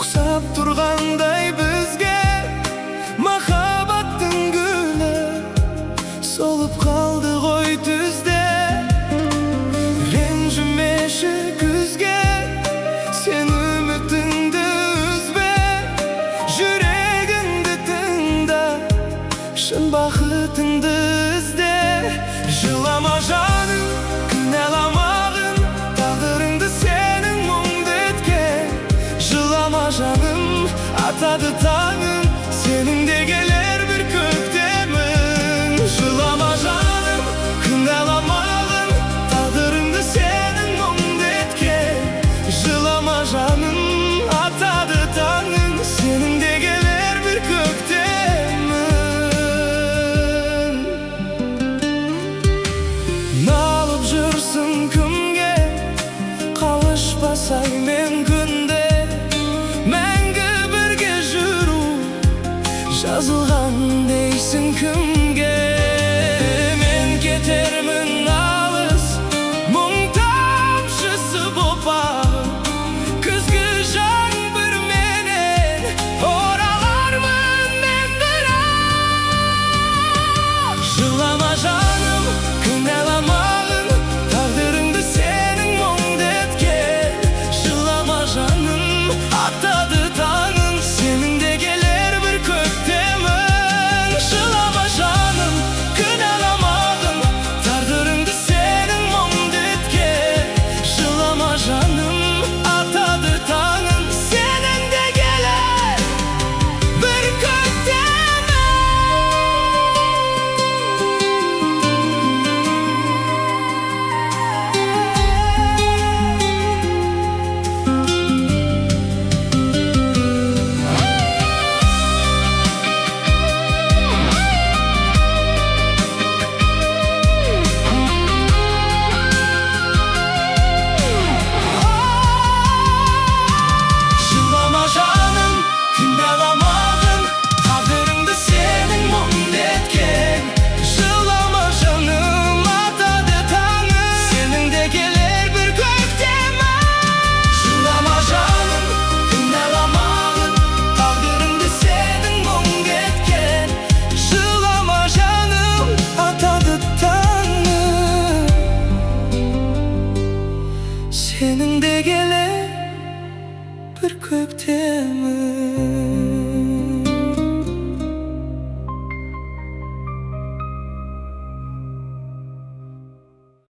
Uksap turganday bizge mahabattın gülü solup kaldı koy düzde. Rencümeşi güzge sen ümitinde üzbe. Yüreğinde tında şın bakıtında izde. Жылама жаным, кінәламағын, тағдырыңды сенің мұңды еткен. Жылама жаным, атады таңың, сенің де келер бір көктемің. Жылама жаным, кінәламағын, тағдырыңды сенің мұңды еткен. Жылама жаным, атады таңың, сенің де келер бір көктемің. Налып жүрсің кімге, қалышпасай мен күнде. Мәңгі бірге жүру жазылған дейсің кімге. Мен кетермін алыс, мұң тамшысы боп ағып. Күзгі жаңбырменен оралармын мен бірақ. Жылама жаным, кінәламағын, тағдырыңды сенің мұңды еткен. Жылама жаным, атады таңың, сенің де келер бір көктемің. Жылама жаным, кінәламағын, тағдырыңды сенің мұңды еткен. Жылама жаным, атады таңың, сенің де келер бір көктемің. Жылама жаным, кінәламағын, тағдырыңды сенің мұңды еткен. Жылама жаным, атады таңың, сенің де келер бір көктемің. Жылама жаным, кінәламағын, тағдырыңды сенің мұңды еткен. Жылама жаным, атады таңың, сенің де келер бір көктемің.